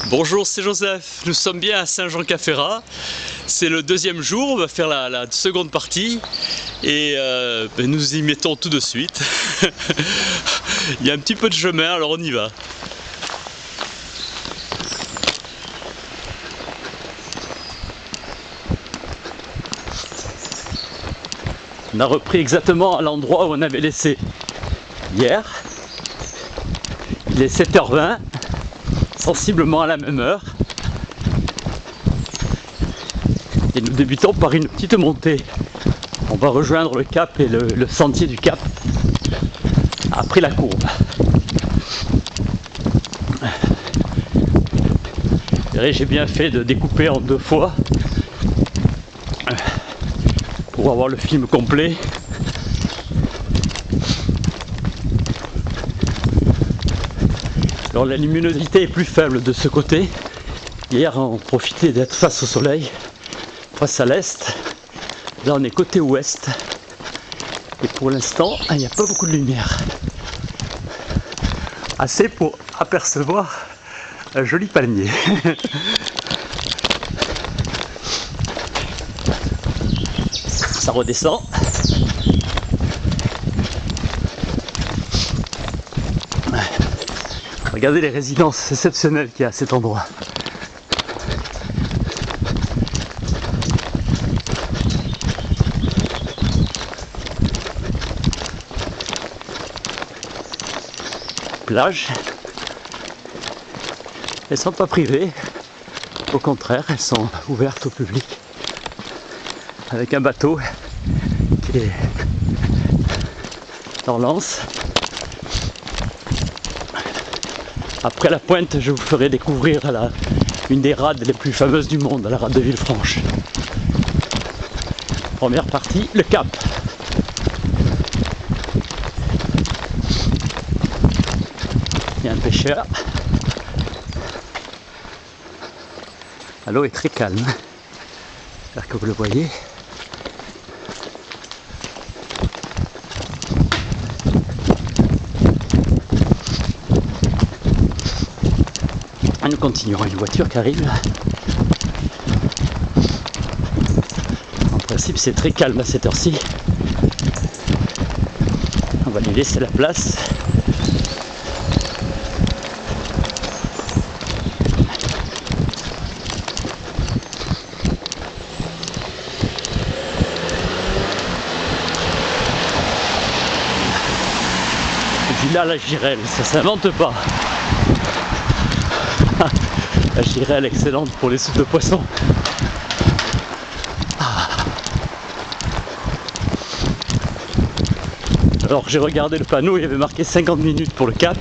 Bonjour, c'est Joseph. Nous sommes bien à Saint-Jean-Cap-Ferrat. C'est le deuxième jour, on va faire la seconde partie et nous y mettons tout de suite. Il y a un petit peu de chemin, alors on y va. On a repris exactement à l'endroit où on avait laissé hier. Il est 7h20, sensiblement à la même heure. Et nous débutons par une petite montée. On va rejoindre le cap et le sentier du cap après la courbe. J'ai bien fait de découper en 2 fois pour avoir le film complet. Alors la luminosité est plus faible de ce côté. Hier on profitait d'être face au soleil, face à l'est. Là on est côté ouest. Et pour l'instant il n'y a pas beaucoup de lumière. Assez pour apercevoir un joli palmier. Ça redescend. Regardez les résidences exceptionnelles qu'il y a à cet endroit. Plages. Elles ne sont pas privées, au contraire, elles sont ouvertes au public. Avec un bateau qui est dans l'anse. Après la pointe, je vous ferai découvrir une des rades les plus fameuses du monde, la rade de Villefranche. Première partie, le cap. Il y a un pêcheur. L'eau est très calme. J'espère que vous le voyez. Nous continuerons, une voiture qui arrive. En principe c'est très calme à cette heure-ci. On va lui laisser la place. Villa la Girelle, ça s'invente pas. La Girelle excellente pour les soupes de poisson. Alors j'ai regardé le panneau, il y avait marqué 50 minutes pour le cap.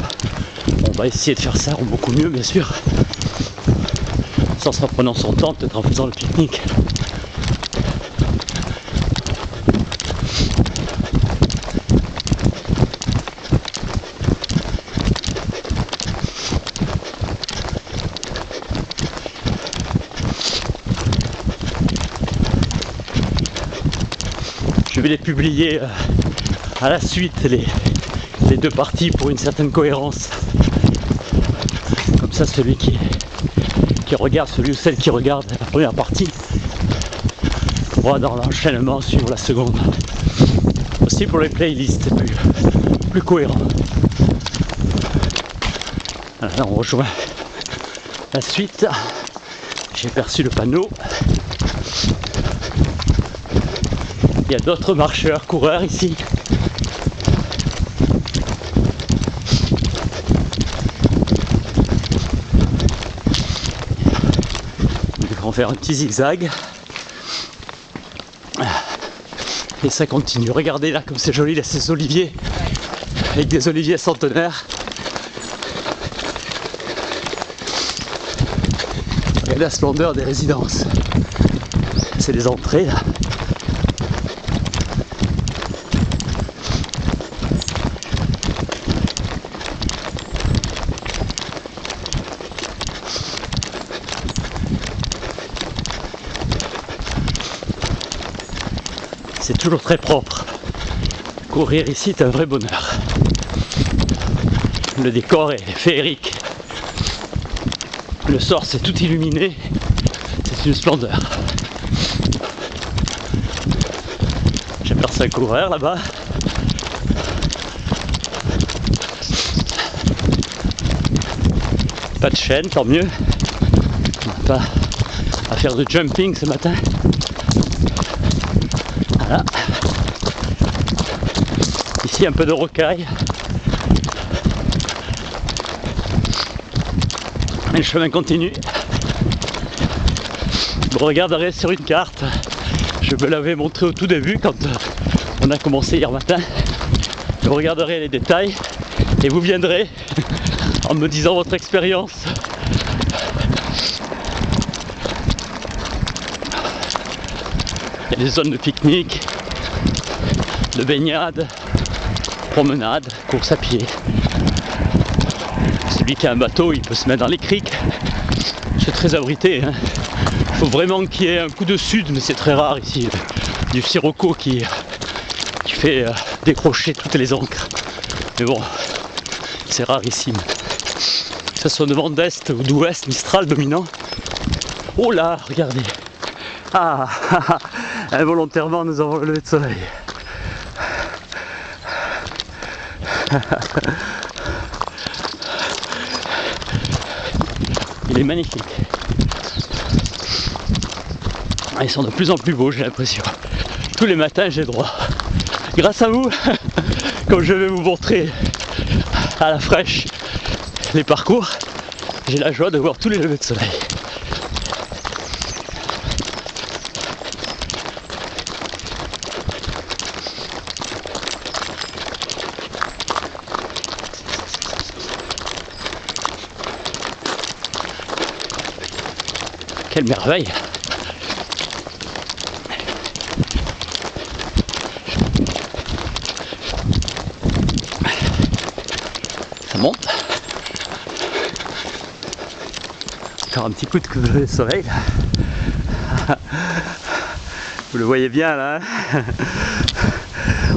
On va essayer de faire ça en beaucoup mieux bien sûr. Sans en prenant son temps, peut-être en faisant le pique-nique. Je vais les publier à la suite, les 2 parties, pour une certaine cohérence. Comme ça, celui qui regarde, celui ou celle qui regarde la première partie pourra dans l'enchaînement suivre la seconde. Aussi pour les playlists, c'est plus cohérent. Alors là, on rejoint la suite. J'ai perçu le panneau. Il y a d'autres marcheurs, coureurs ici. Ils vont faire un petit zigzag. Et ça continue. Regardez là comme c'est joli, là ces oliviers. Avec des oliviers centenaires. Regardez la splendeur des résidences. C'est les entrées là. C'est toujours très propre. Courir ici est un vrai bonheur. Le décor est féerique. Le soir c'est tout illuminé, c'est une splendeur. J'adore ça courir là-bas. Pas de chaîne, tant mieux. On va pas à faire de jumping ce matin. Voilà. Ici un peu de rocaille. Et le chemin continue. Vous regarderez sur une carte. Je vous l'avais montré au tout début quand on a commencé hier matin. Vous regarderez les détails et vous viendrez en me disant votre expérience. Il y a des zones de pique-nique, de baignade, promenade, course à pied. Celui qui a un bateau, il peut se mettre dans les criques. C'est très abrité. Hein. Il faut vraiment qu'il y ait un coup de sud, mais c'est très rare ici. Du sirocco qui fait décrocher toutes les ancres. Mais bon, c'est rarissime. Que ce soit de vent d'est ou d'ouest, Mistral dominant. Oh là, regardez. Ah, involontairement nous avons le lever de soleil. Il est magnifique. Ils sont de plus en plus beaux, j'ai l'impression. Tous les matins j'ai droit. Grâce à vous, comme je vais vous montrer à la fraîche les parcours, j'ai la joie de voir tous les levers de soleil. Quelle merveille! Ça monte. Encore un petit coup de soleil là. Vous le voyez bien là.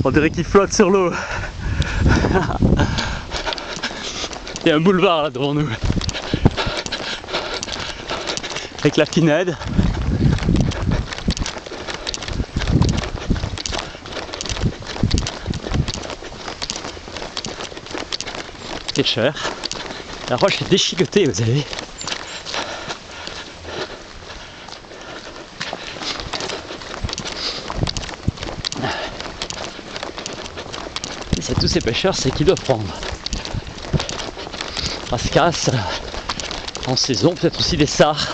On dirait qu'il flotte sur l'eau. Il y a un boulevard là devant nous. Avec la Pinède. C'est cher. La roche est déchiquetée, vous savez. Et c'est tous ces pêcheurs, c'est qu'ils doivent prendre. Rascasse, en saison, peut-être aussi des sards.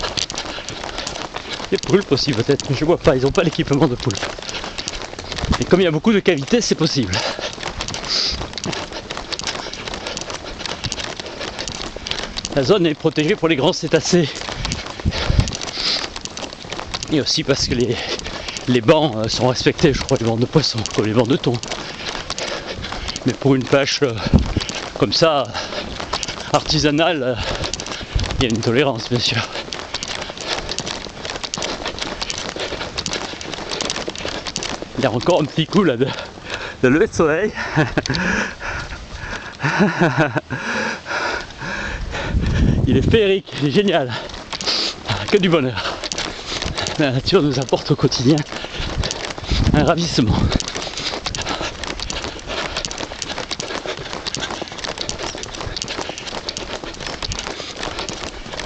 Des poulpes aussi peut-être, mais je vois pas, ils n'ont pas l'équipement de poulpe. Et comme il y a beaucoup de cavités, c'est possible. La zone est protégée pour les grands cétacés. Et aussi parce que les bancs sont respectés, je crois, les bancs de poissons, comme les bancs de thon. Mais pour une pêche comme ça, artisanale, il y a une tolérance, bien sûr. Il y a encore un petit coup là de lever de soleil. Il est féerique, il est génial. Que du bonheur. La nature nous apporte au quotidien un ravissement.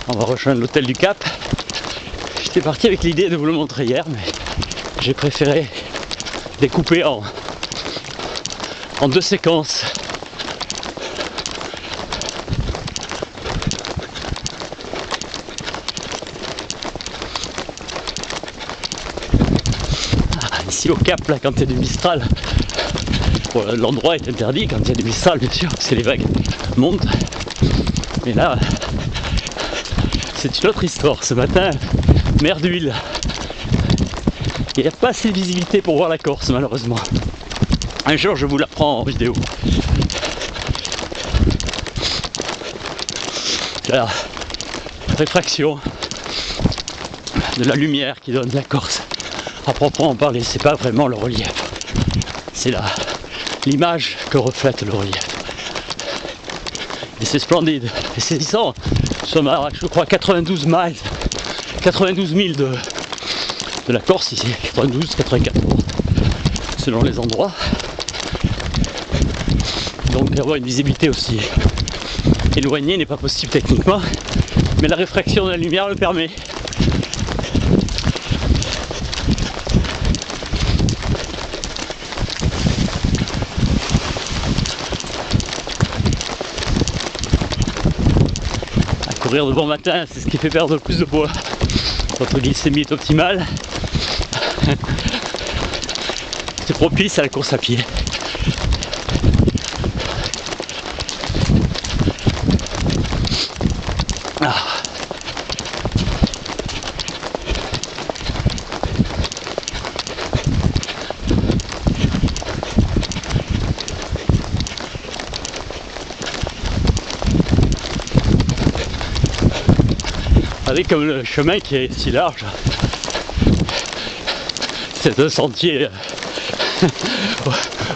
On va rejoindre l'hôtel du Cap. J'étais parti avec l'idée de vous le montrer hier, mais j'ai préféré découper en 2 séquences. Ici au Cap, là, quand il y a du Mistral, bon, l'endroit est interdit quand il y a du Mistral, bien sûr, parce que les vagues montent. Mais là, c'est une autre histoire. Ce matin, mer d'huile. Il n'y a pas assez de visibilité pour voir la Corse, malheureusement. Un jour, je vous la prends en vidéo. La réfraction de la lumière qui donne la Corse. À proprement parler, c'est pas vraiment le relief. C'est l'image que reflète le relief. Et c'est splendide et saisissant. sommes à, je crois, 92 miles, 92 000 de la Corse ici, 92, 94, selon les endroits. Donc avoir une visibilité aussi éloignée n'est pas possible techniquement, mais la réfraction de la lumière le permet. Courir de bon matin, c'est ce qui fait perdre le plus de poids. Votre glycémie est optimale. C'est propice à la course à pied. Ah. Regardez comme le chemin qui est si large, c'est un sentier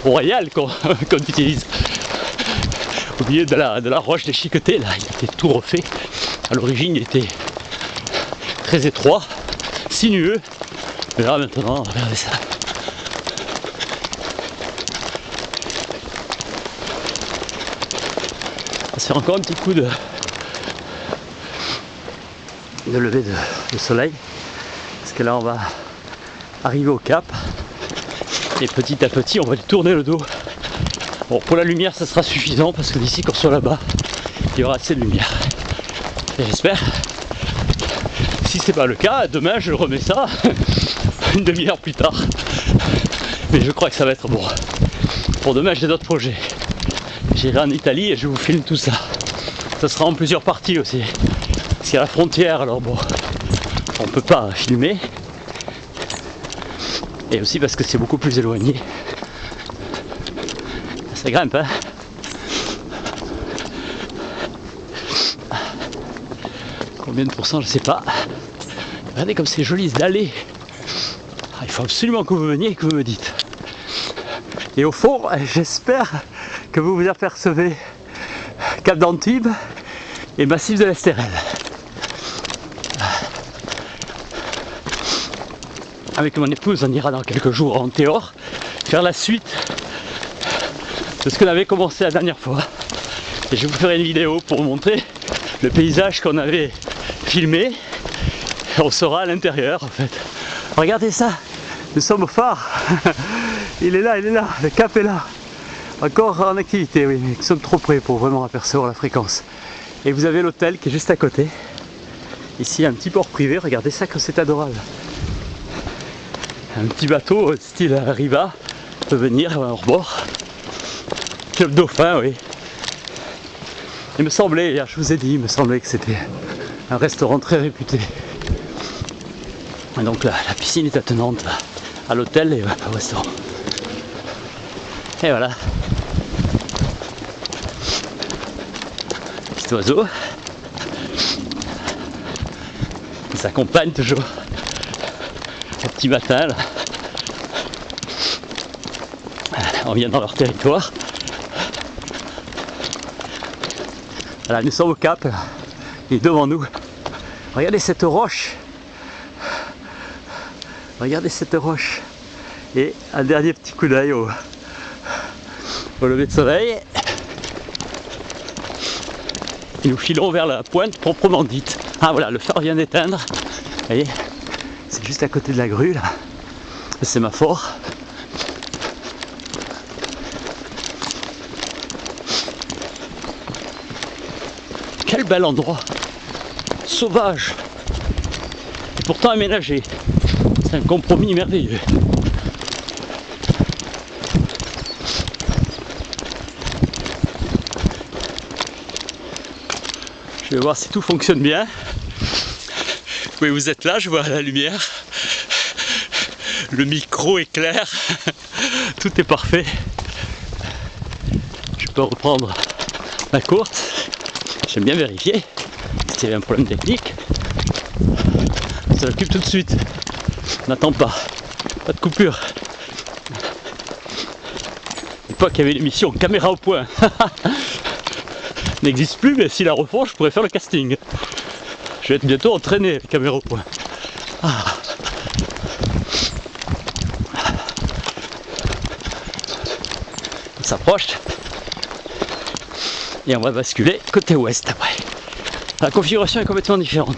royal qu'on utilise au milieu de la roche déchiquetée. Là, il était tout refait. À l'origine, il était très étroit, sinueux. Mais là maintenant, regardez ça. On va se faire encore un petit coup de lever de soleil, parce que là on va arriver au cap et petit à petit on va lui tourner le dos. Bon, pour la lumière ça sera suffisant parce que d'ici qu'on soit là-bas il y aura assez de lumière, et j'espère. Si c'est pas le cas, demain je remets ça une demi-heure plus tard, mais je crois que ça va être bon. Pour demain j'ai d'autres projets, j'irai en Italie et je vous filme tout ça. Ça sera en plusieurs parties aussi. C'est à la frontière, alors bon, on peut pas filmer. Et aussi parce que c'est beaucoup plus éloigné. Ça grimpe, hein. Combien de pourcents, je sais pas. Regardez comme c'est joli d'aller. Il faut absolument que vous veniez et que vous me dites. Et au fond, j'espère que vous vous apercevez Cap d'Antibes et Massif de l'Estérel. Avec mon épouse, on ira dans quelques jours en Théor faire la suite de ce qu'on avait commencé la dernière fois. Et je vous ferai une vidéo pour vous montrer le paysage qu'on avait filmé. Et on sera à l'intérieur en fait. Regardez ça, nous sommes au phare. Il est là, le cap est là. Encore en activité, oui, mais nous sommes trop près pour vraiment apercevoir la fréquence. Et vous avez l'hôtel qui est juste à côté. Ici, un petit port privé, regardez ça comme c'est adorable. Un petit bateau style Riva peut venir hors bord. Club Dauphin, oui. Il me semblait, hier je vous ai dit, il me semblait que c'était un restaurant très réputé. Et donc la piscine est attenante à l'hôtel et au restaurant. Et voilà. Petit oiseau. Il s'accompagne toujours. Au petit matin, là. On vient dans leur territoire. Voilà, nous sommes au cap, là. Il est devant nous. Regardez cette roche. Regardez cette roche. Et un dernier petit coup d'œil au lever de soleil. Et nous filons vers la pointe proprement dite. Ah voilà, le phare vient d'éteindre. Vous voyez, c'est juste à côté de la grue là. Le sémaphore. Quel bel endroit. Sauvage. Et pourtant aménagé. C'est un compromis merveilleux. Je vais voir si tout fonctionne bien. Oui, vous êtes là, je vois la lumière. Le micro est clair. Tout est parfait. Je peux reprendre ma course. J'aime bien vérifier s'il y avait un problème technique. Ça l'occupe tout de suite. N'attends pas. Pas de coupure. À l'époque, il y avait l'émission Caméra au point. n'existe plus, mais s'ils la refont, je pourrais faire le casting. Je vais être bientôt entraîné avec caméra au point. Ah. On s'approche et on va basculer côté ouest après. La configuration est complètement différente.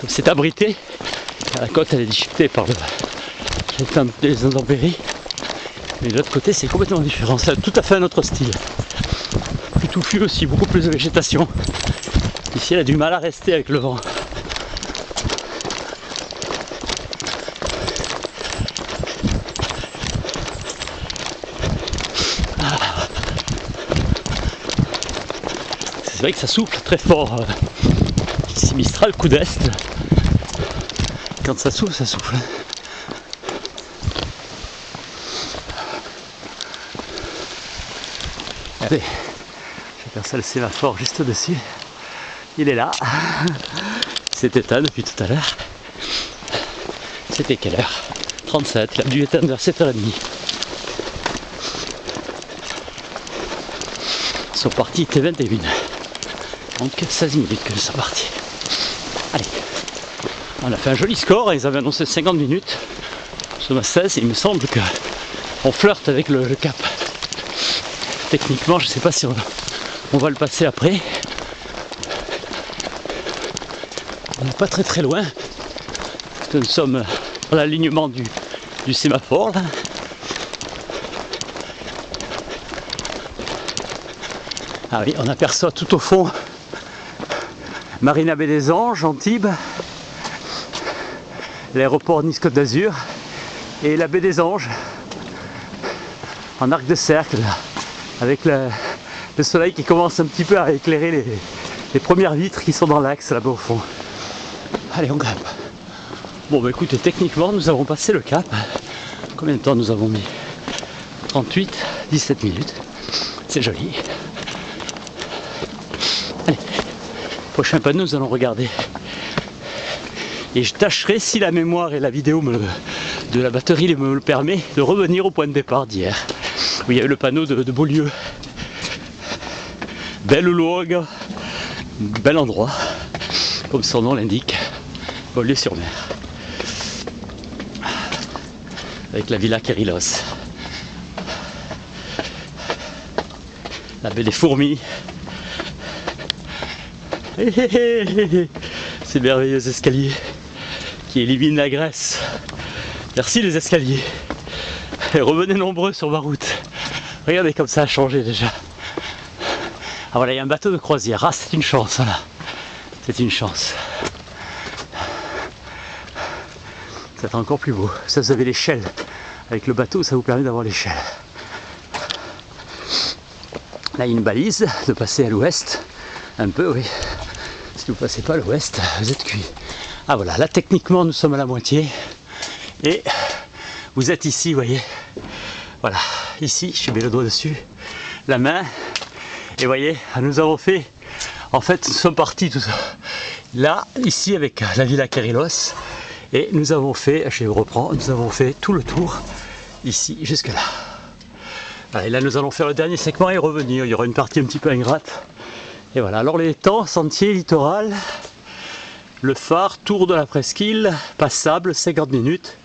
Comme c'est abrité, la côte elle est discutée par les intempéries. Mais de l'autre côté c'est complètement différent, c'est tout à fait un autre style. Plus touffu aussi, beaucoup plus de végétation. Ici elle a du mal à rester avec le vent. C'est vrai que ça souffle très fort. Ici Mistral, coup d'est. Quand ça souffle, ça souffle. Allez, je vais faire ça le sémaphore juste au-dessus. Il est là. C'est éteint depuis tout à l'heure. C'était quelle heure? 37, il a dû éteindre vers 7h30. Ils sont partis, il était 21h. Donc 16 minutes que nous sommes partis. Allez, on a fait un joli score, ils avaient annoncé 50 minutes. Nous sommes à 16 et il me semble qu'on flirte avec le cap. Techniquement, je ne sais pas si on va le passer après. On n'est pas très loin. Parce que nous sommes à l'alignement du sémaphore là. Ah oui, on aperçoit tout au fond Marina Baie des Anges, Antibes, l'aéroport Nice-Côte d'Azur et la baie des Anges en arc de cercle là, avec le soleil qui commence un petit peu à éclairer les premières vitres qui sont dans l'axe là-bas au fond. Allez, on grimpe. Bon bah écoutez, techniquement nous avons passé le cap. Combien de temps nous avons mis? 38, 17 minutes. C'est joli. Allez, prochain panneau, nous allons regarder. Et je tâcherai, si la mémoire et la vidéo de la batterie me le permet, de revenir au point de départ d'hier. Où il y a eu le panneau de Beaulieu. Belle longue, bel endroit, comme son nom l'indique, Beaulieu-sur-Mer. Avec la Villa Kérilos. La baie des Fourmis. Ces merveilleux escaliers qui éliminent la graisse. Merci les escaliers. Et revenez nombreux sur ma route. Regardez comme ça a changé déjà. Ah voilà, il y a un bateau de croisière. Ah, c'est une chance, voilà. C'est une chance. Ça va encore plus beau. Ça, vous avez l'échelle. Avec le bateau, ça vous permet d'avoir l'échelle. Là, il y a une balise de passer à l'ouest. Un peu, oui. Si vous ne passez pas à l'ouest, vous êtes cuit. Ah voilà, là, techniquement, nous sommes à la moitié. Et vous êtes ici, vous voyez. Voilà, ici, je mets le doigt dessus. La main. Et vous voyez, nous avons fait... En fait, nous sommes partis tout ça. Là, ici, avec la Villa Kérilos. Et nous avons fait, je reprends, nous avons fait tout le tour, ici, jusque là. Voilà, et là, nous allons faire le dernier segment et revenir. Il y aura une partie un petit peu ingrate. Et voilà, alors les temps, sentier, littoral, le phare, tour de la presqu'île, passable, 50 minutes.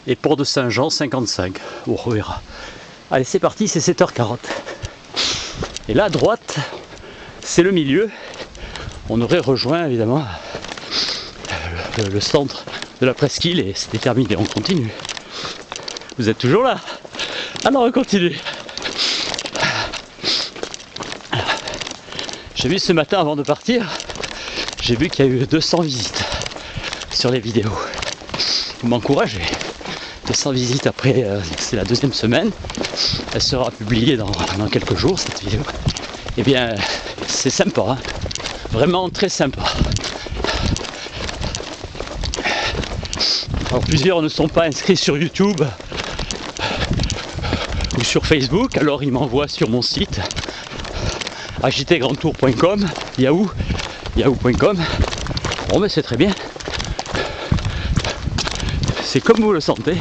Et port de Saint-Jean, 55. On reverra. Allez, c'est parti, c'est 7h40. Et là, à droite, c'est le milieu. On aurait rejoint, évidemment, le centre de la presqu'île et c'était terminé, on continue. Vous êtes toujours là? Alors on continue. J'ai vu ce matin avant de partir, j'ai vu qu'il y a eu 200 visites sur les vidéos. Vous m'encouragez. 200 visites après, c'est la deuxième semaine. Elle sera publiée dans quelques jours cette vidéo. Eh bien, c'est sympa, hein, vraiment très sympa. Alors plusieurs ne sont pas inscrits sur YouTube ou sur Facebook, alors ils m'envoient sur mon site agitgrandtour.com, yahoo.com. Bon mais c'est très bien. C'est comme vous le sentez.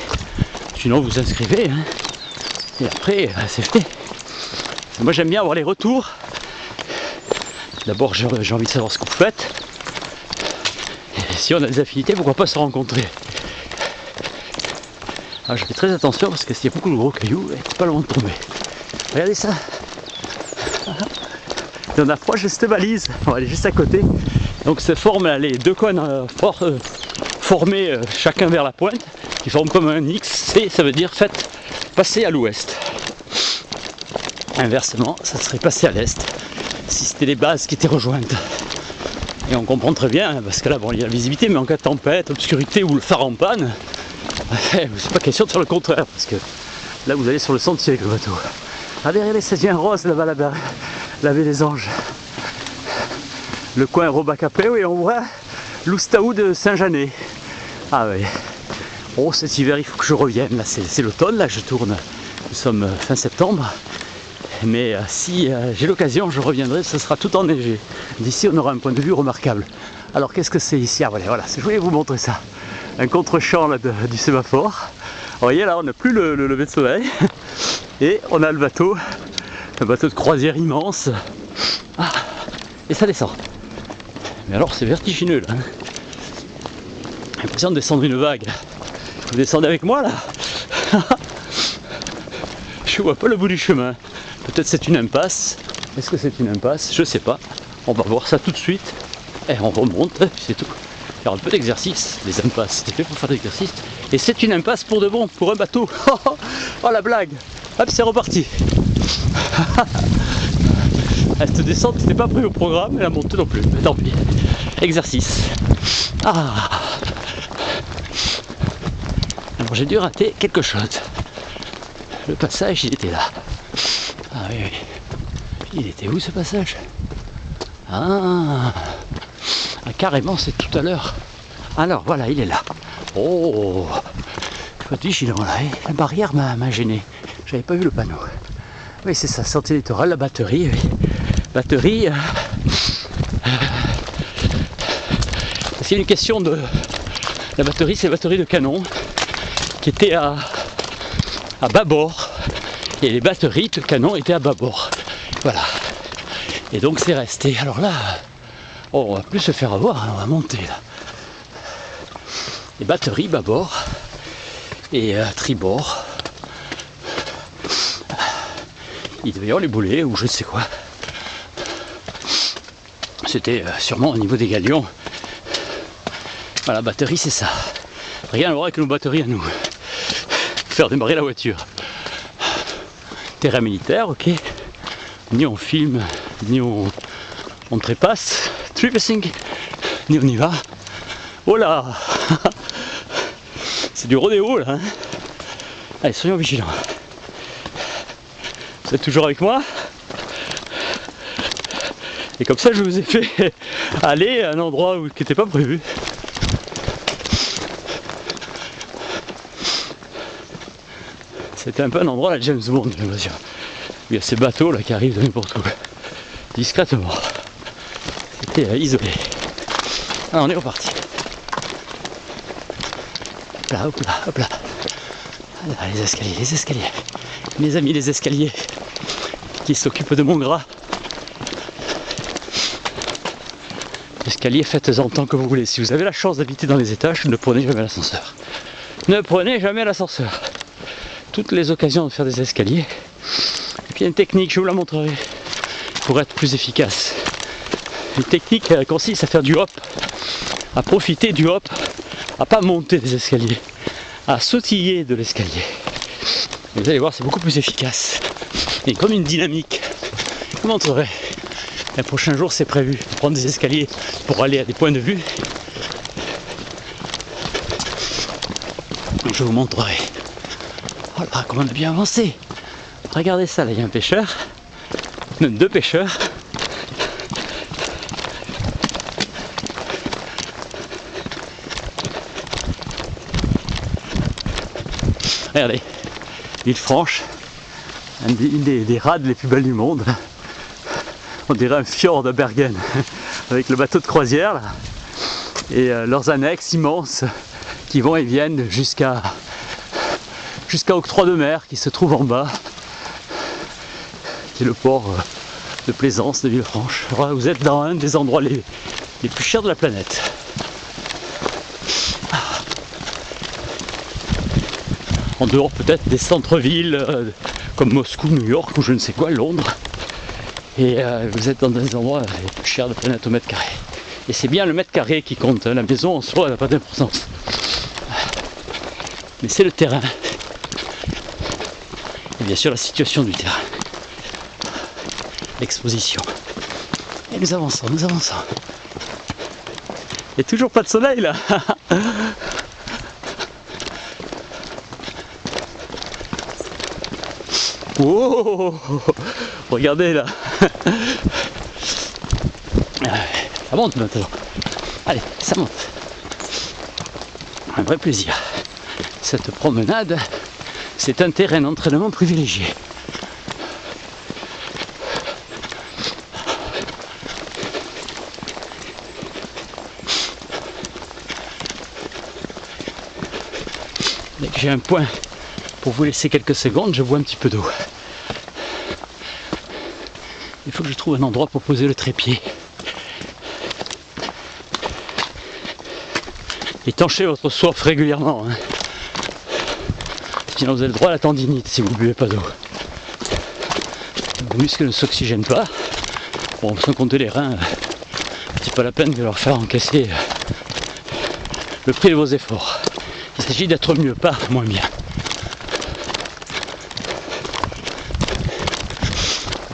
Sinon vous inscrivez, hein. Et après c'est fait. Moi j'aime bien avoir les retours D'abord, j'ai envie de savoir ce que vous faites. Et si on a des affinités, pourquoi pas se rencontrer. Alors, je fais très attention parce que s'il y a beaucoup de gros cailloux, c'est pas loin de tomber. Regardez ça. Et on approche de cette balise. On va aller juste à côté. Donc se forment là, les deux cônes formés chacun vers la pointe, qui forment comme un X. C, ça veut dire faites passer à l'ouest. Inversement, ça serait passé à l'est, si c'était les bases qui étaient rejointes. Et on comprend très bien, parce que là, bon, il y a la visibilité, mais en cas de tempête, obscurité ou le phare en panne, c'est pas question de faire le contraire, parce que là, vous allez sur le sentier avec le bateau. Ah, derrière, ça devient rose là-bas, la baie des Anges. Le coin Robacapré, oui, on voit l'Oustaou de Saint-Janet. Ah oui. Oh, cet hiver, il faut que je revienne. Là, c'est l'automne, là, je tourne. Nous sommes fin septembre. Mais si j'ai l'occasion, je reviendrai, ce sera tout enneigé. D'ici, on aura un point de vue remarquable. Alors, qu'est-ce que c'est ici? Ah, voilà, je voulais vous montrer ça. Un contre-champ là, du sémaphore. Vous voyez, là, on n'a plus le lever de soleil. Et on a le bateau. Un bateau de croisière immense. Ah, et ça descend. Mais alors, c'est vertigineux, là. J'ai l'impression de descendre une vague. Vous descendez avec moi, là? Je vois pas le bout du chemin. Peut-être c'est une impasse. Est-ce que c'est une impasse? Je sais pas. On va voir ça tout de suite. Et on remonte, et puis c'est tout. Il y aura un peu d'exercice. Les impasses, c'était fait pour faire de l'exercice. Et c'est une impasse pour de bon, pour un bateau. Oh la blague. Hop, c'est reparti. Cette descente n'était pas prévue au programme, et la montée non plus. Mais tant pis. Exercice. Ah. Alors j'ai dû rater quelque chose. Le passage, il était là. Ah oui, oui. Il était où ce passage? Ah, carrément, c'est tout à l'heure. Alors voilà, il est là. Oh, il faut être vigilant là. La barrière m'a gêné. J'avais pas vu le panneau. Oui, c'est ça, sentier littoral, la batterie. Oui. Batterie. C'est une question de. La batterie, c'est la batterie de canon qui était à bâbord. Et les batteries de canon étaient à bâbord. Voilà. Et donc c'est resté. Alors là, on va plus se faire avoir, on va monter là. Les batteries bâbord et tribord. Il devait y avoir les boulets ou je ne sais quoi. C'était sûrement au niveau des galions. Voilà, batterie c'est ça. Rien à voir avec nos batteries à nous. Faire démarrer la voiture. Terrain militaire, ok. Ni on filme, ni on trépasse. Trépassing, ni on y va. Oh là. C'est du rodéo là. Hein. Allez, soyons vigilants. Vous êtes toujours avec moi? Et comme ça, je vous ai fait aller à un endroit qui n'était pas prévu. C'était un peu un endroit à la James Bond, j'ai l'impression. Il y a ces bateaux là qui arrivent de n'importe où. Discrètement. C'était isolé. Alors on est reparti. Hop là, hop là, hop là. Ah, les escaliers. Mes amis les escaliers qui s'occupent de mon gras. Escalier, faites-en tant que vous voulez. Si vous avez la chance d'habiter dans les étages, ne prenez jamais l'ascenseur. Ne prenez jamais l'ascenseur. Toutes les occasions de faire des escaliers. Et puis il y a une technique, je vous la montrerai, pour être plus efficace. Une technique consiste à faire du hop, à profiter du hop, à pas monter des escaliers, à sautiller de l'escalier. Vous allez voir, c'est beaucoup plus efficace. Et comme une dynamique. Je vous montrerai. Les prochains jours, c'est prévu de prendre des escaliers pour aller à des points de vue. Donc je vous montrerai. Oh là, comment on a bien avancé. Regardez ça, là il y a un pêcheur, même deux pêcheurs. Regardez, Villefranche, une des rades les plus belles du monde. On dirait un fjord de Bergen, avec le bateau de croisière là, et leurs annexes immenses qui vont et viennent jusqu'à Octroi de Mer qui se trouve en bas, qui est le port de Plaisance, de Villefranche. Voilà, vous êtes dans un des endroits les plus chers de la planète. En dehors peut-être des centres-villes comme Moscou, New York ou je ne sais quoi, Londres. Et vous êtes dans des endroits les plus chers de la planète au mètre carré. Et c'est bien le mètre carré qui compte, hein. La maison en soi n'a pas d'importance. Mais c'est le terrain. Et bien sûr la situation du terrain. L'exposition. Et nous avançons, nous avançons. Et toujours pas de soleil là. Oh, regardez là. Ça monte maintenant. Allez, ça monte. Un vrai plaisir. Cette promenade, c'est un terrain d'entraînement privilégié. Dès que j'ai un point pour vous laisser quelques secondes, je bois un petit peu d'eau. Il faut que je trouve un endroit pour poser le trépied. Étanchez votre soif régulièrement. Hein. Sinon vous avez le droit à la tendinite si vous ne buvez pas d'eau. Vos muscles ne s'oxygènent pas. Bon, sans compter les reins, c'est pas la peine de leur faire encaisser le prix de vos efforts. Il s'agit d'être mieux, pas moins bien.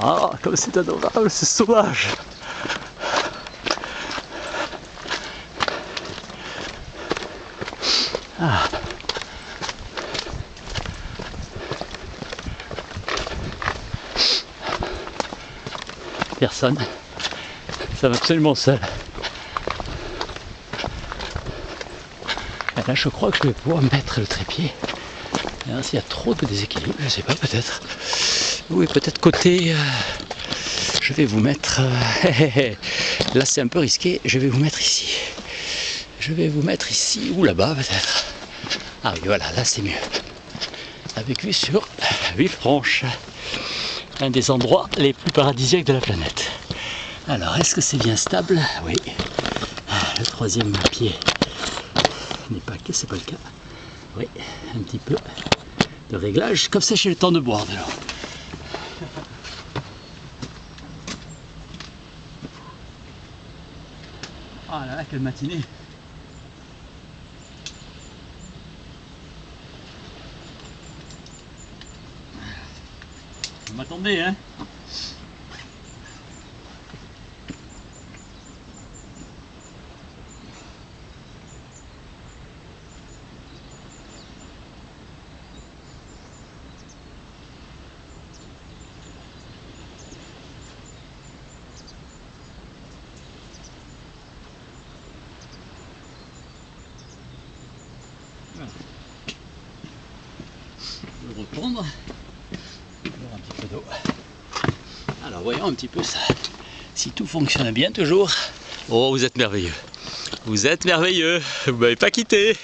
Ah, comme c'est adorable, c'est sauvage. Ah. Personne. Ça va absolument seul. Et là, je crois que je vais pouvoir mettre le trépied. S'il y a trop de déséquilibre, je sais pas, peut-être. Oui, peut-être côté. Je vais vous mettre. Là, c'est un peu risqué. Je vais vous mettre ici. Je vais vous mettre ici ou là-bas, peut-être. Ah oui, voilà, là, c'est mieux. Avec vue sur Villefranche. Un des endroits les plus paradisiaques de la planète. Alors, est-ce que c'est bien stable? Oui. Le troisième pied n'est pas que c'est pas le cas. Oui, un petit peu de réglage. Comme ça, j'ai le temps de boire de l'eau. Ah là là, quelle matinée! Vous m'attendez, hein? Voilà. Je vais reprendre. Boire un petit peu d'eau. Alors voyons un petit peu ça. Si tout fonctionne bien toujours. Oh, vous êtes merveilleux. Vous êtes merveilleux. Vous m'avez pas quitté.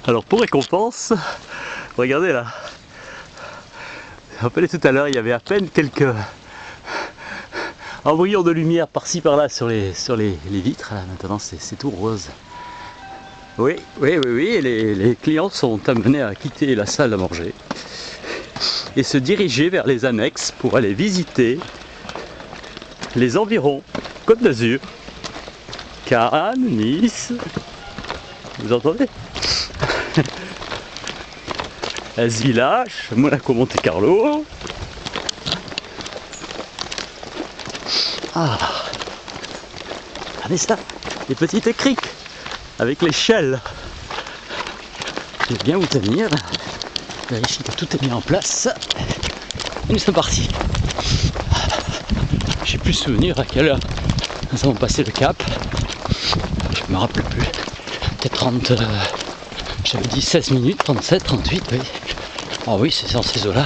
Alors pour récompense, regardez là. Vous vous rappelez tout à l'heure, il y avait à peine quelques embryons de lumière par-ci par-là sur les vitres. Là, maintenant c'est tout rose. Oui, et les clients sont amenés à quitter la salle à manger et se diriger vers les annexes pour aller visiter les environs Côte d'Azur, Cannes, Nice, vous entendez? Village, Monaco, Monte Carlo. Ah, regardez ça, les petites criques avec l'échelle. Je vais bien vous tenir. Vérifier que tout est bien en place. Et nous sommes partis. J'ai plus souvenir à quelle heure nous avons passé le cap. Je me rappelle plus. Peut-être 30. J'avais dit 16 minutes, 37, 38, oui. Ah oui, c'est dans ces eaux-là.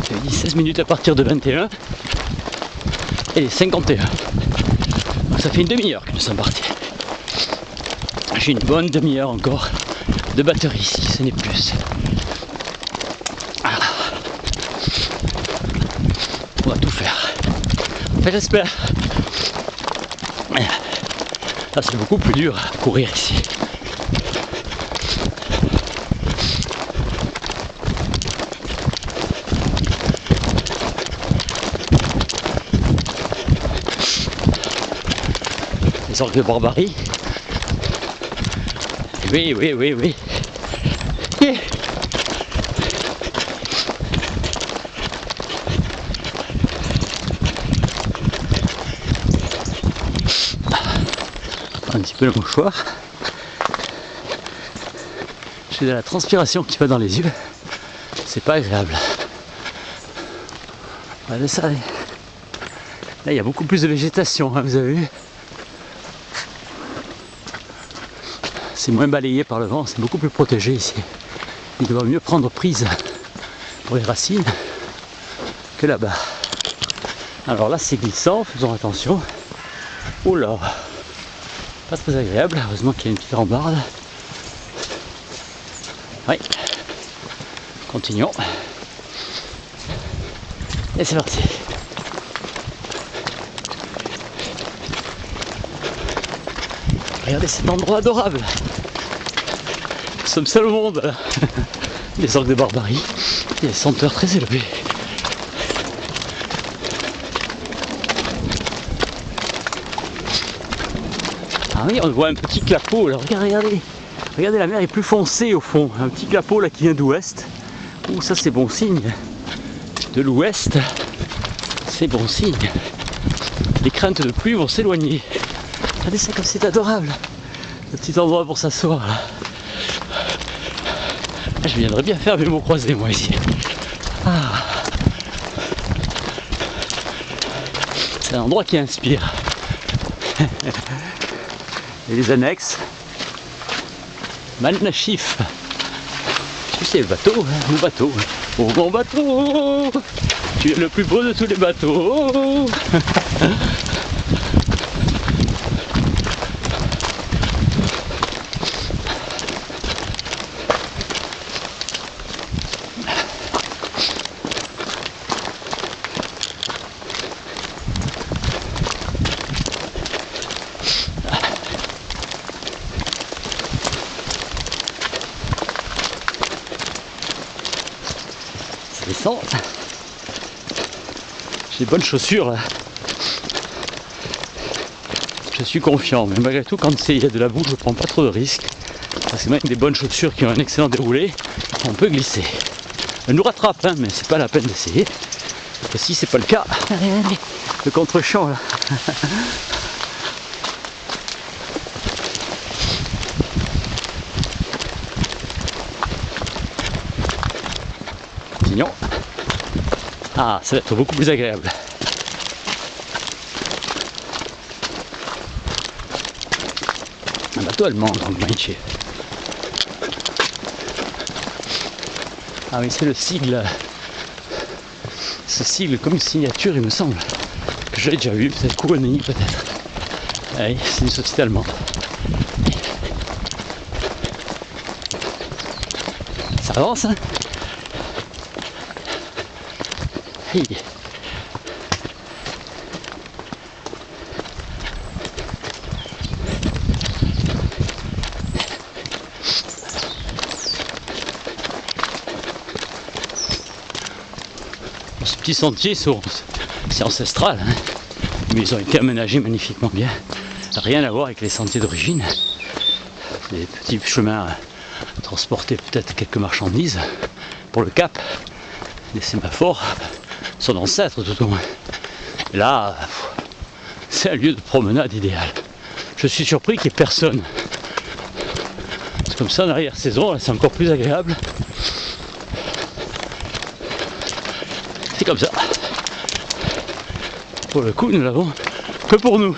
J'avais dit 16 minutes à partir de 21 et 51. Donc ça fait une demi-heure que nous sommes partis. J'ai une bonne demi-heure encore de batterie ici, ce n'est plus. Ah. On va tout faire. Enfin, j'espère. Là, c'est beaucoup plus dur à courir ici. Les orques de barbarie. Oui, oui, oui, oui. Yeah. Un petit peu le mouchoir. J'ai de la transpiration qui va dans les yeux. C'est pas agréable. Regardez ça. Là, il y a beaucoup plus de végétation, hein, vous avez vu. C'est moins balayé par le vent, c'est beaucoup plus protégé ici. Il doit mieux prendre prise pour les racines que là-bas. Alors là, c'est glissant, faisons attention. Oula, pas très agréable. Heureusement qu'il y a une petite rambarde. Oui, continuons. Et c'est parti. Regardez cet endroit adorable. Nous sommes seuls au monde. Les orques de barbarie. Il y a des senteurs très élevées. Ah oui, on voit un petit clapot là. Regardez. Regardez, la mer est plus foncée au fond. Un petit clapot là qui vient d'ouest. Ouh, ça c'est bon signe. De l'ouest, c'est bon signe. Les craintes de pluie vont s'éloigner. Regardez ça comme c'est adorable. Un petit endroit pour s'asseoir là. Je viendrais bien faire mes mots croisés moi ici. Ah. C'est un endroit qui inspire. Et les annexes. Malnachif. Tu sais le bateau, hein, mon bateau. Oh mon bateau, tu es le plus beau de tous les bateaux. J'ai de bonnes chaussures là. Je suis confiant, mais malgré tout, quand il y a de la boue, je ne prends pas trop de risques. Parce que même des bonnes chaussures qui ont un excellent déroulé, on peut glisser. Elles nous rattrapent, hein, mais c'est pas la peine d'essayer. Et si c'est pas le cas, le contre-champ là. Continuons. Ah, ça va être beaucoup plus agréable. Un bateau allemand, donc Mainche. Ah oui, c'est le sigle. Ce sigle comme une signature, il me semble. Que j'ai déjà vu, peut-être Kouani, peut-être. Ah oui, c'est une société allemande. Ça avance, hein? Hey. Ce petit sentier, c'est ancestral, hein, mais ils ont été aménagés magnifiquement bien. Rien à voir avec les sentiers d'origine. Des petits chemins à transporter peut-être quelques marchandises pour le cap. Des sémaphores, son ancêtre tout au moins. Et là, c'est un lieu de promenade idéal. Je suis surpris qu'il n'y ait personne. C'est comme ça en arrière-saison, c'est encore plus agréable. C'est comme ça. Pour le coup, nous l'avons que pour nous.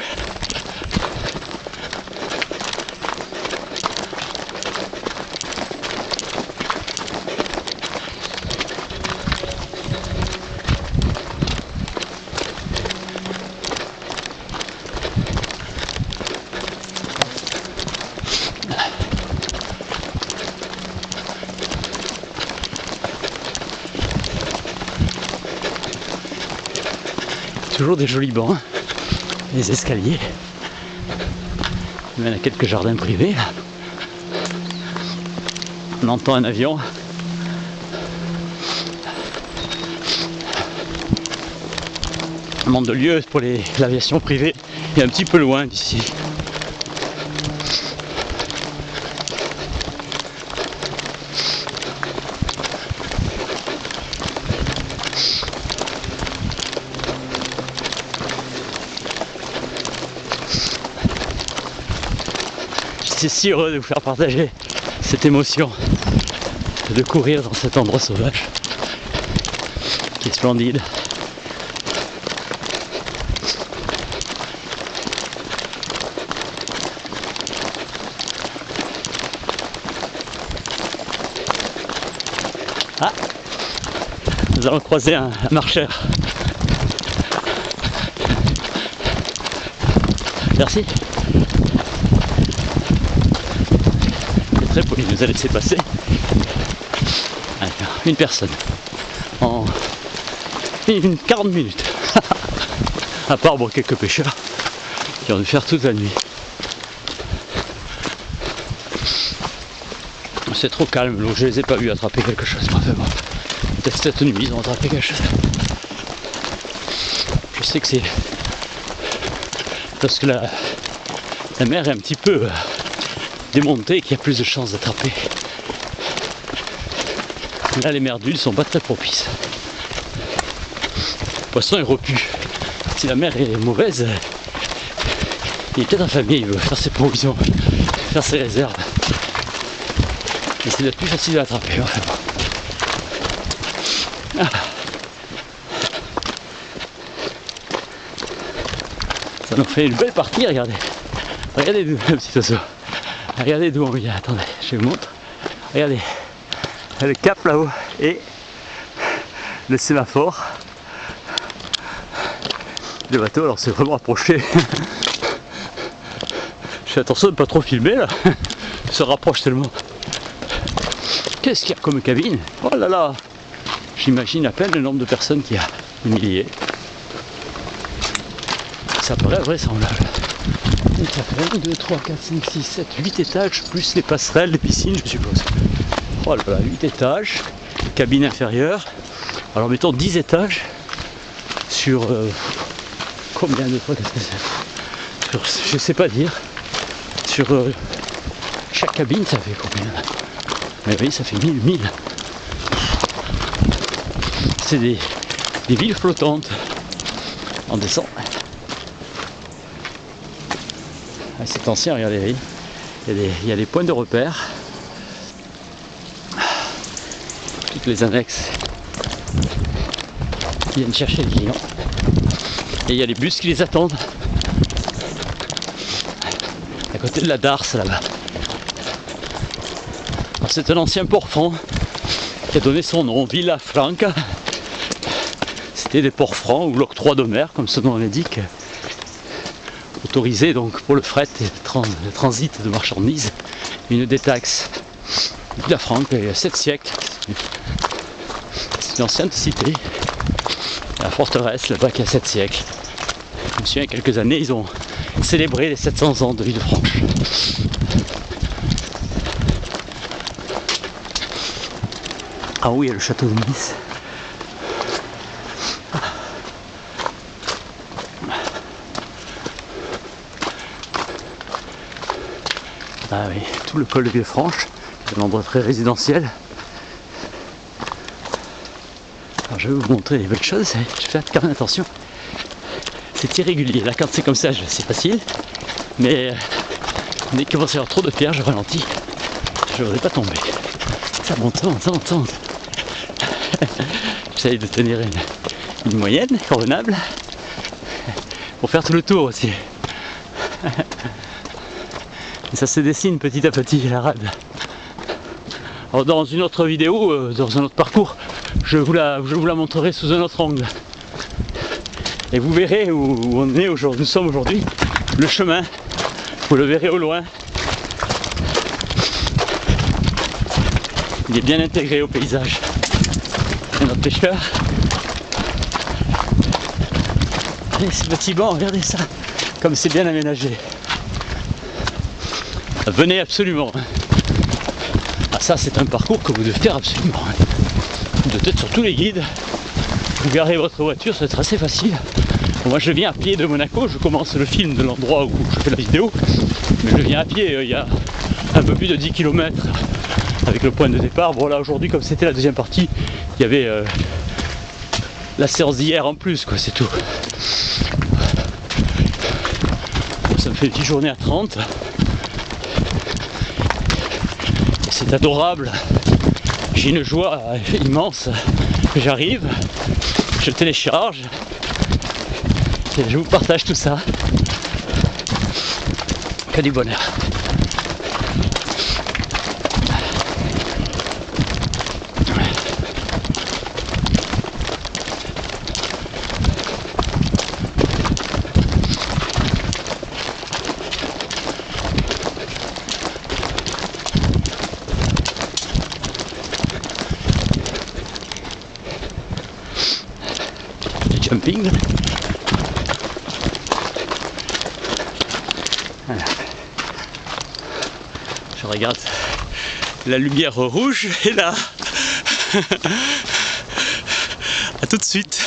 toujours des jolis bancs, des escaliers. Il y a quelques jardins privés. Là. On entend un avion. Un manque de lieu pour l'aviation privée est un petit peu loin d'ici. J'étais si heureux de vous faire partager cette émotion de courir dans cet endroit sauvage qui est splendide. Ah, nous allons croiser un marcheur. Merci. Il est très poli, il nous a laissé passer. Une personne en 40 minutes. À part bon, quelques pêcheurs qui ont dû faire toute la nuit. C'est trop calme, donc je les ai pas vus attraper quelque chose. Enfin, bon. Peut-être cette nuit ils ont attrapé quelque chose. Je sais que c'est parce que la mer est un petit peu démontée qu'il y a plus de chances d'attraper. Là les mers d'huile sont pas très propices. Le poisson est repu. Si la mer est mauvaise, il est peut-être affamé, il veut faire ses provisions, faire ses réserves. Et c'est peut-être plus facile à attraper. Enfin bon. Ah. Ça nous fait une belle partie, regardez. Regardez d'où le petit oiseau. Regardez d'où on vient. Attendez, je vous montre. Regardez. Le cap là-haut et le sémaphore. Le bateau, alors c'est vraiment approché. Je fais attention de ne pas trop filmer là. Il se rapproche tellement. Qu'est-ce qu'il y a comme cabine? Oh là là! J'imagine à peine le nombre de personnes qu'il y a. Des milliers. Ça paraît vraisemblable. Ça fait 1, 2, 3, 4, 5, 6, 7, 8 étages, plus les passerelles, les piscines, je suppose. Oh là là, 8 étages, cabine inférieure. Alors mettons 10 étages sur combien de fois, qu'est-ce que c'est? Sur, je sais pas dire. Sur chaque cabine, ça fait combien? Mais oui, ça fait 1000. C'est des villes flottantes. On descend. Ah, c'est ancien, regardez, il y a des points de repère. Toutes les annexes qui viennent chercher les clients. Et il y a les bus qui les attendent. À côté de la Darse, là-bas. C'est un ancien port franc qui a donné son nom, Villa Franca. C'était des ports francs ou l'octroi de mer, comme son nom l'indique. Autorisé donc pour le fret et le transit de marchandises. Une des taxes. Villa Franca, il y a 7 siècles. C'est une ancienne cité. La forteresse là-bas qui a 7 siècles. Je me souviens, il y a quelques années, ils ont célébré les 700 ans de Villefranche. Ah oui, il y a le château de Nice. Ah oui, tout le col de Villefranche, c'est un endroit très résidentiel. Alors je vais vous montrer les belles choses, je fais quand même attention. C'est irrégulier, là quand c'est comme ça c'est facile, mais dès qu'il commence à y avoir trop de pierres, je ralentis. Je ne voudrais pas tomber. Ça monte. J'essaye de tenir une moyenne convenable pour faire tout le tour aussi. Et ça se dessine petit à petit la rade. Alors dans une autre vidéo, dans un autre parcours, je vous la montrerai sous un autre angle. Et vous verrez où on est aujourd'hui, nous sommes aujourd'hui, le chemin, vous le verrez au loin. Il est bien intégré au paysage. Et notre pêcheur Et ce petit banc, regardez ça, comme c'est bien aménagé. Venez absolument. Ah, ça c'est un parcours que vous devez faire absolument. Vous devez être sur tous les guides. Vous garez votre voiture, ça va être assez facile. Bon, moi je viens à pied de Monaco, je commence le film de l'endroit où je fais la vidéo. Mais je viens à pied, il y a un peu plus de 10 km avec le point de départ. Bon là aujourd'hui, comme c'était la deuxième partie, il y avait la séance d'hier en plus, quoi, c'est tout. Bon, ça me fait une petite journée à 30. Et c'est adorable. J'ai une joie immense. J'arrive, je télécharge et je vous partage tout ça. Que du bonheur. Jumping. Voilà. Je regarde la lumière rouge et là. À tout de suite.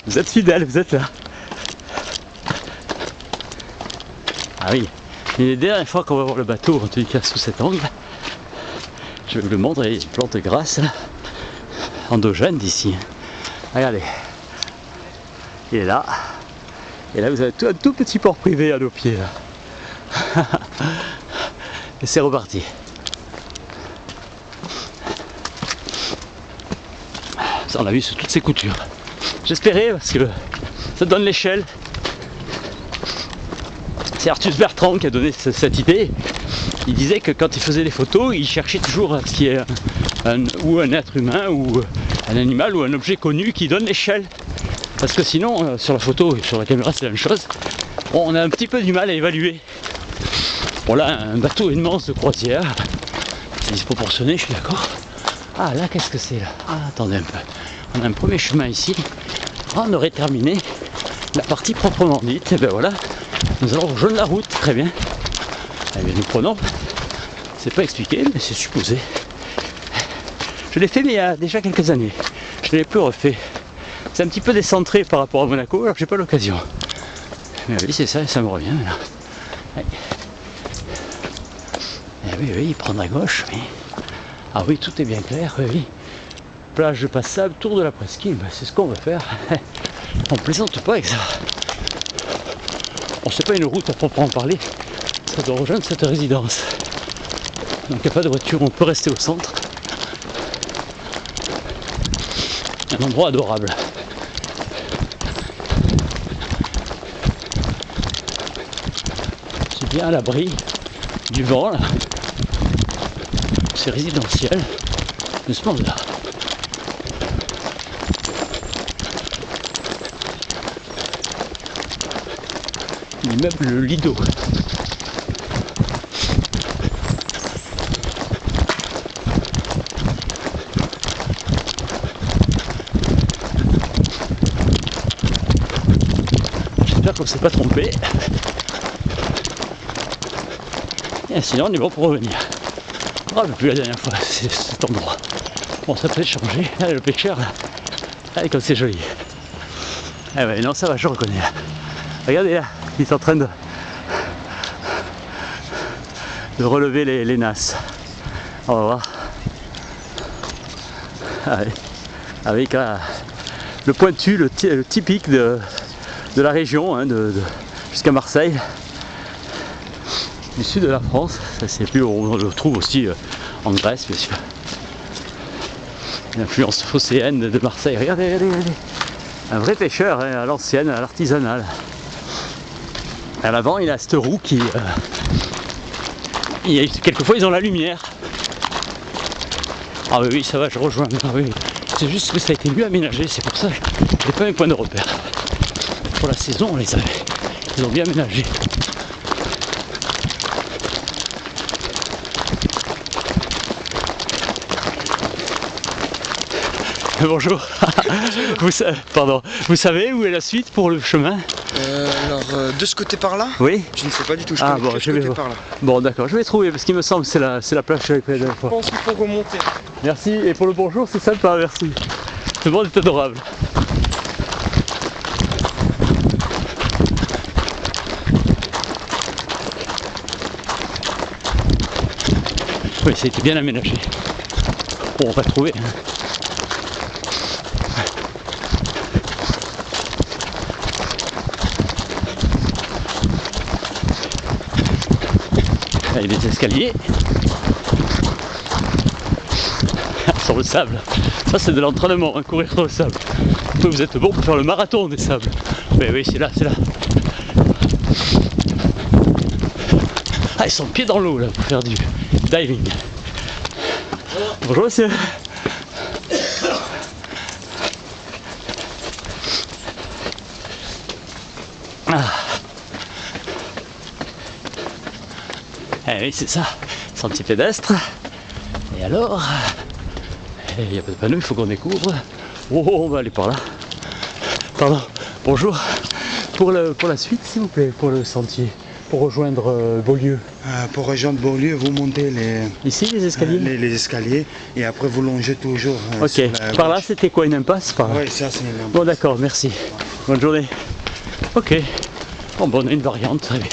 Vous êtes fidèles, vous êtes là. Ah oui, et la dernière fois qu'on va voir le bateau, en tout cas sous cet angle, je vais vous le montrer, une plante grasse endogène d'ici. Regardez, il est là. Et là vous avez un tout petit port privé à nos pieds là. Et c'est reparti. Ça on l'a vu sur toutes ces coutures. J'espérais parce que ça donne l'échelle. C'est Arthus Bertrand qui a donné cette idée. Il disait que quand il faisait les photos, il cherchait toujours ce qui est ou un être humain, ou un animal, ou un objet connu qui donne l'échelle. Parce que sinon, sur la photo et sur la caméra, c'est la même chose. Bon, on a un petit peu du mal à évaluer. Bon là, un bateau immense de croisière, c'est disproportionné, je suis d'accord. Ah là, qu'est-ce que c'est là? Ah, attendez un peu. On a un premier chemin ici. Ah, on aurait terminé la partie proprement dite. Et ben voilà, nous allons rejoindre la route, très bien. Eh bien, nous prenons, c'est pas expliqué, mais c'est supposé. Je l'ai fait mais il y a déjà quelques années. Je ne l'ai plus refait. C'est un petit peu décentré par rapport à Monaco, alors que j'ai pas l'occasion. Mais oui, c'est ça, ça me revient maintenant. Ouais. Eh oui, oui, prendre à gauche, oui. Ah oui, tout est bien clair, oui, oui. Plage passable, tour de la presqu'île, ben, c'est ce qu'on va faire. On plaisante pas avec ça. Bon, c'est pas une route à proprement parler. Ça doit rejoindre cette résidence. Donc il n'y a pas de voiture, on peut rester au centre. Un endroit adorable. C'est bien à l'abri du vent là. C'est résidentiel de ce monde-là. L'immeuble le Lido. J'espère qu'on ne s'est pas trompé. Et sinon on est bon pour revenir. Ah, mais plus la dernière fois, c'est cet endroit. Bon, ça peut être changé. Allez, le pêcheur là. Allez, comme c'est joli. Ah ouais, non, ça va, je reconnais là. Regardez là, il est en train de relever les nasses. On va voir. Avec le pointu, le typique de la région, hein, jusqu'à Marseille, du sud de la France. Ça, c'est plus, on le trouve aussi en Grèce, bien sûr. L'influence phocéenne de Marseille. Regardez, regardez, regardez. Un vrai pêcheur, hein, à l'ancienne, à l'artisanal. À l'avant, il a cette roue qui... quelquefois, ils ont la lumière. Ah oui, oui, ça va, je rejoins. Ah, oui. C'est juste que ça a été mieux aménagé, c'est pour ça que j'ai pas mes points de repère. Pour la saison, on les avait. Ils ont bien aménagé. Bonjour. Pardon. Vous savez où est la suite pour le chemin? De ce côté par là? Oui. Je ne sais pas du tout. Ah bon, je vais voir. Par là. Bon, d'accord, je vais trouver parce qu'il me semble que c'est la plage que j'avais pris la dernière fois. Je pense qu'il faut remonter. Merci. Et pour le bonjour, c'est sympa, merci. Tout le monde est adorable. Oui, ça a été bien aménagé. Bon, on va trouver. Hein. Là, il y a des escaliers. Sur le sable. Ça, c'est de l'entraînement, hein, courir sur le sable. Vous êtes bon pour faire le marathon des sables. Mais oui, c'est là, c'est là. Ah, ils sont pieds dans l'eau là pour faire du diving. Bonjour monsieur. Ah. Eh oui, c'est ça, sentier pédestre. Et alors, il n'y a pas de panneau, il faut qu'on découvre. Oh, on va aller par là. Pardon, bonjour. Pour la suite, s'il vous plaît, pour le sentier. Pour rejoindre Beaulieu. Pour rejoindre Beaulieu, vous montez ici les escaliers. Les escaliers et après vous longez toujours. Ok. Par là, c'était quoi, une impasse par là? Oui, ça c'est une impasse. Bon, d'accord, merci. Bonne journée. Ok. Bon, on a une variante, très bien.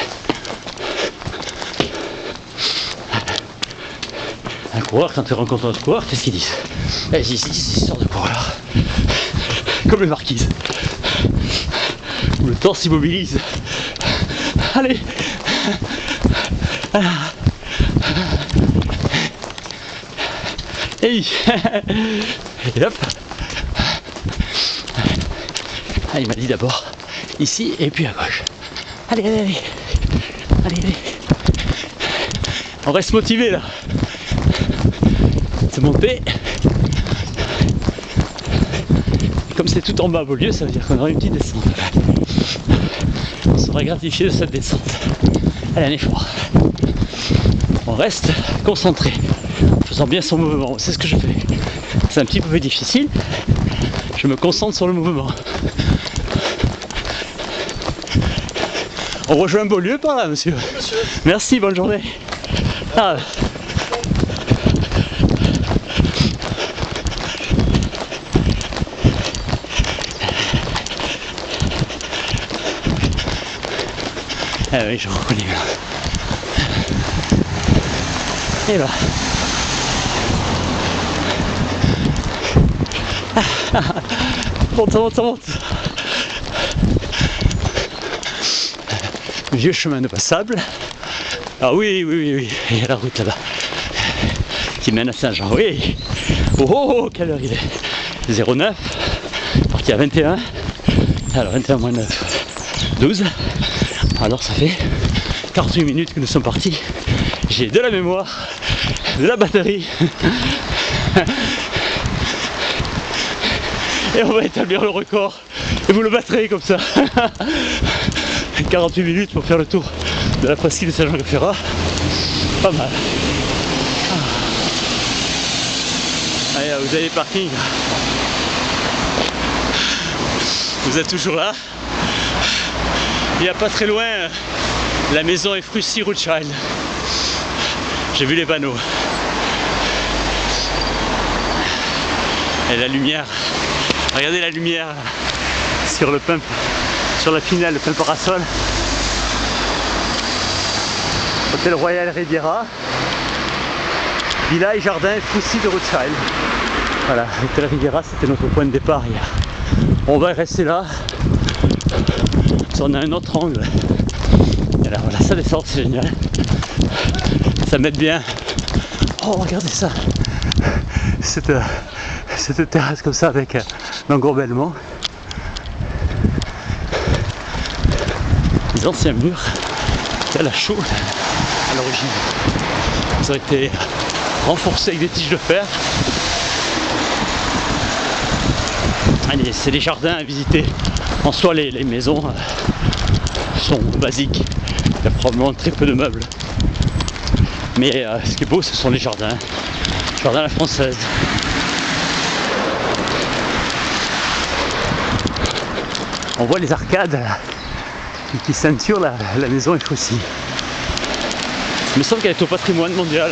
Un coureur, quand tu rencontres un autre coureur, qu'est-ce qu'ils disent? Ici, c'est histoire de coureur. Comme les marquises. Où le torse s'immobilise. Allez. Et hop. Ah, il m'a dit d'abord ici et puis à gauche. Allez, allez, allez. Allez, allez. On reste motivé là. C'est monté. Comme c'est tout en bas à Beaulieu, ça veut dire qu'on aura une petite descente. On sera gratifié de cette descente. Allez, un effort. On reste concentré, en faisant bien son mouvement. C'est ce que je fais. C'est un petit peu plus difficile. Je me concentre sur le mouvement. On rejoint Beaulieu par là, monsieur. Oui, monsieur. Merci, bonne journée. Ah. Ah oui, je reconnais. Et là. Monte, monte, monte. Vieux chemin de passable. Ah oui, oui, oui, oui. Il y a la route là-bas qui mène à Saint-Jean. Oui. Oh, quelle heure il est? 09. Parti à 21. Alors 21 moins 9. 12. Alors ça fait 48 minutes que nous sommes partis. J'ai de la mémoire, de la batterie. Et on va établir le record. Et vous le battrez comme ça. 48 minutes pour faire le tour de la presqu'île de Saint-Jean-de-Ferrat. Pas mal. Allez, vous avez le parking. Vous êtes toujours là. Il n'y a pas très loin, la maison est Frucy Rothschild. J'ai vu les panneaux. Et la lumière. Regardez la lumière sur le pump, sur la finale, le pump parasol. Hôtel Royal Riviera. Villa et jardin Frucy de Rothschild. Voilà, l'hôtel Riviera, c'était notre point de départ hier. On va rester là. On a un autre angle. Et là, voilà, ça descend, c'est génial. Ça m'aide bien. Oh, regardez ça. Cette terrasse comme ça avec l'engorbellement. Les anciens murs à la chaux à l'origine. Ils ont été renforcés avec des tiges de fer. Allez, c'est les jardins à visiter. En soi, les maisons sont basiques. Il y a probablement très peu de meubles. Mais ce qui est beau, ce sont les jardins. Jardins à la française. On voit les arcades qui ceinturent la maison Eiffauci. Il me semble qu'elle est au patrimoine mondial.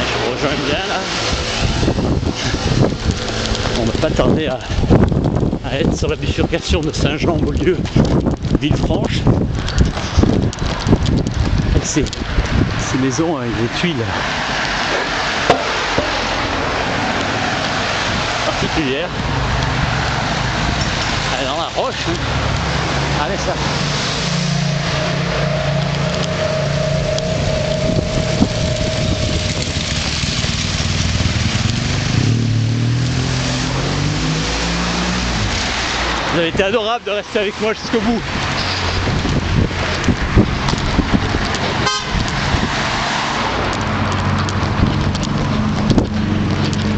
Je rejoins bien là. On va pas tarder à être sur la bifurcation de Saint-Jean-Beaulieu, Villefranche. Avec ces maisons avec des tuiles particulières. Elle est dans la roche. Hein. Allez ça. Vous avez été adorable de rester avec moi jusqu'au bout.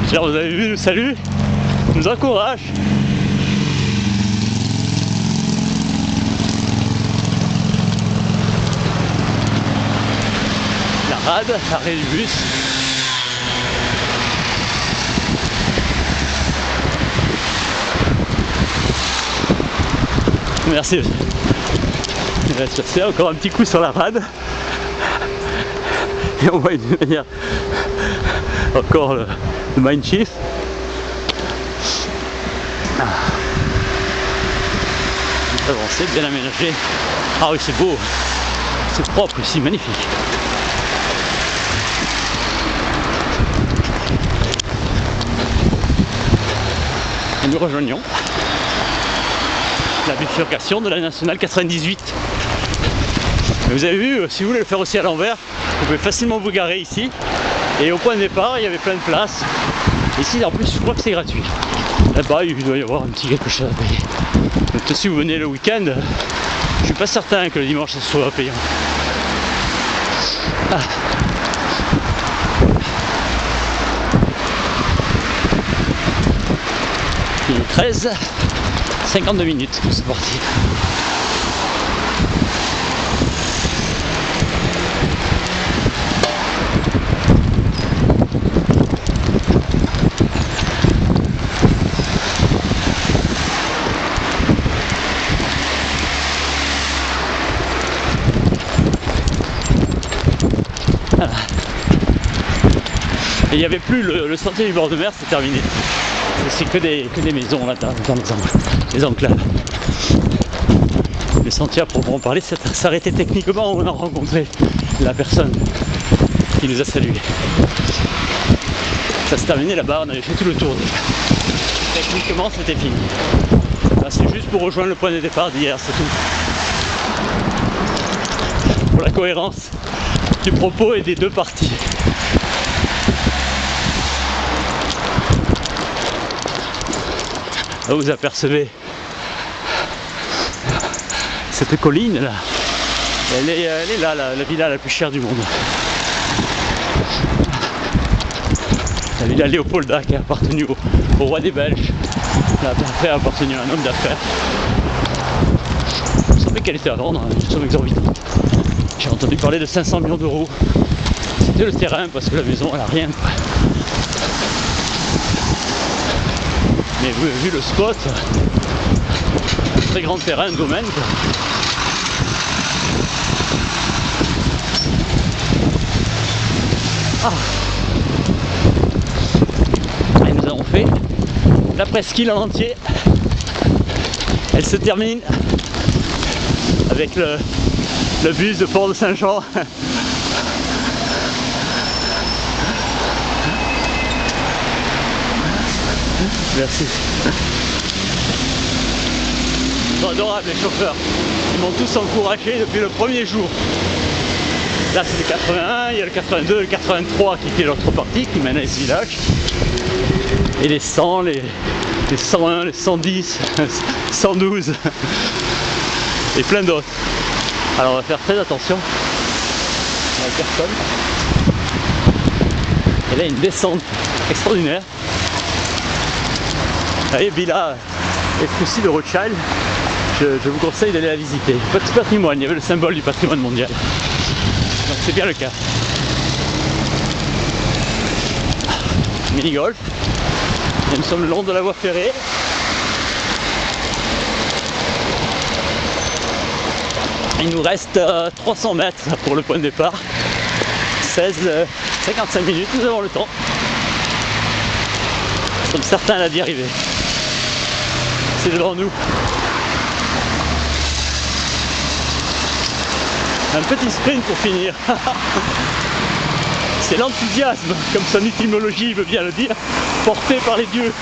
J'espère que vous avez vu le salut, nous encourage. La rade, l'arrêt du bus. Merci. Il va se passer encore un petit coup sur la rade. Et on voit d'une manière encore le Mindshift. Avancé, bien aménagé. Ah oui, c'est beau. C'est propre ici, magnifique. Et nous rejoignons la bifurcation de la nationale 98. Mais vous avez vu, si vous voulez le faire aussi à l'envers, vous pouvez facilement vous garer ici. Et au point de départ, il y avait plein de places. Ici, en plus, je crois que c'est gratuit. Là-bas, il doit y avoir un petit quelque chose à payer. Donc, si vous venez le week-end, je suis pas certain que le dimanche, ça soit payant. Ah. Il est 13. 52 minutes, c'est parti. Voilà. Et il n'y avait plus le sentier du bord de mer, c'est terminé. C'est que des maisons là dans les enclaves. Les sentiers, pour en parler, s'arrêtait techniquement où on a rencontré la personne qui nous a salués. Ça se terminait là-bas, on avait fait tout le tour déjà. Techniquement, c'était fini. Là, c'est juste pour rejoindre le point de départ d'hier, c'est tout. Pour la cohérence du propos et des deux parties. Là, vous apercevez cette colline là. Elle est là, la villa la plus chère du monde. La villa Léopolda qui a appartenu au roi des Belges. Elle a appartenu à un homme d'affaires. Il me semblait qu'elle était à vendre, hein, une somme exorbitante. J'ai entendu parler de 500 millions d'euros. C'était le terrain parce que la maison elle a rien quoi. Mais vous avez vu le spot, un très grand terrain, un domaine quoi. Ah. Et nous avons fait la presqu'île en entier. Elle se termine avec le bus de Port de Saint-Jean. Merci. Ils sont adorables les chauffeurs. Ils m'ont tous encouragé depuis le premier jour. Là c'est le 81, il y a le 82, le 83 qui fait l'autre partie, qui mène à ce village. Et les 100, les 101, les 110, 112 et plein d'autres. Alors on va faire très attention. Il n'y a personne. Et là une descente extraordinaire. Vous voyez, Villa Eiffauci de Rothschild. je vous conseille d'aller la visiter. Petit patrimoine, il y avait le symbole du patrimoine mondial. Donc c'est bien le cas. Mini-golf. Et nous sommes le long de la voie ferrée. Il nous reste 300 mètres pour le point de départ. 55 minutes, nous avons le temps. Nous sommes certains d'y arriver. C'est devant nous. Un petit sprint pour finir. C'est l'enthousiasme, comme son étymologie veut bien le dire, porté par les dieux.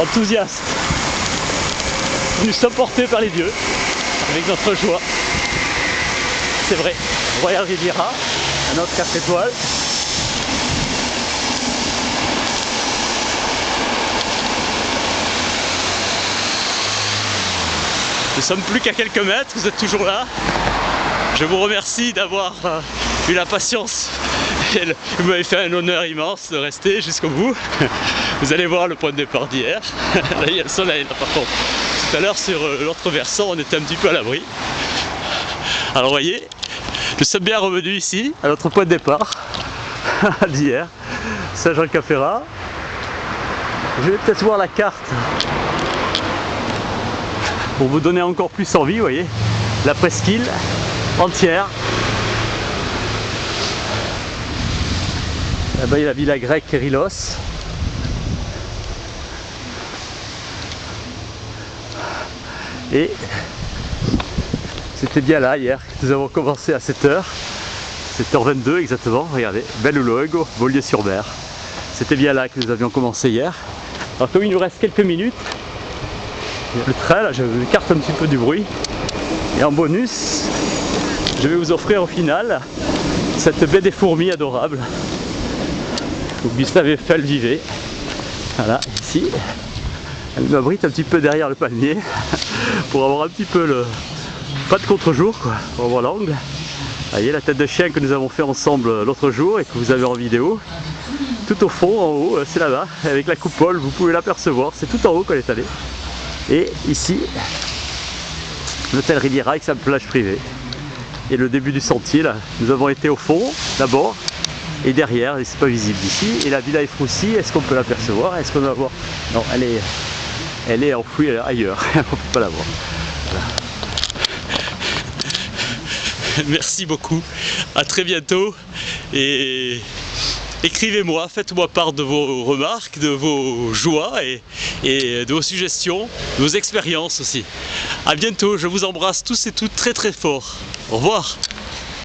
Enthousiaste. Nous sommes portés par les dieux, avec notre joie. C'est vrai. Royal Riviera, un autre 4 étoiles. Nous sommes plus qu'à quelques mètres, vous êtes toujours là. Je vous remercie d'avoir eu la patience. Vous m'avez fait un honneur immense de rester jusqu'au bout. Vous allez voir le point de départ d'hier. Là, il y a le soleil là par contre. Tout à l'heure sur l'autre versant, on était un petit peu à l'abri. Alors vous voyez, nous sommes bien revenus ici, à notre point de départ d'hier, Saint-Jean-Cap-Ferrat. Je vais peut-être voir la carte pour vous donner encore plus envie, vous voyez, la presqu'île entière. Là-bas il y a la villa grecque Kérilos. Et c'était bien là hier, nous avons commencé à 7h, 7h22 exactement, regardez, Bellulogo, Beaulieu-sur-Mer. C'était bien là que nous avions commencé hier. Alors comme il nous reste quelques minutes, le train, là je vous écarte un petit peu du bruit. Et en bonus, je vais vous offrir au final cette baie des fourmis adorable où Gustave Eiffel vivait. Voilà, ici. Elle m'abrite un petit peu derrière le palmier pour avoir un petit peu le... pas de contre-jour quoi, pour avoir l'angle. Vous voyez la tête de chien que nous avons fait ensemble l'autre jour et que vous avez en vidéo. Tout au fond, en haut, c'est là-bas, avec la coupole, vous pouvez l'apercevoir, c'est tout en haut qu'on est allé. Et ici, l'hôtel Riviera avec sa plage privée. Et le début du sentier, là, nous avons été au fond, d'abord, et derrière, et c'est pas visible d'ici. Et la villa Efroussi, est-ce qu'on peut l'apercevoir? Est-ce qu'on va voir? Non, elle est enfouie ailleurs, on ne peut pas la voir. Voilà. Merci beaucoup, à très bientôt et écrivez-moi, faites-moi part de vos remarques, de vos joies et de vos suggestions, de vos expériences aussi. À bientôt, je vous embrasse tous et toutes très très fort. Au revoir.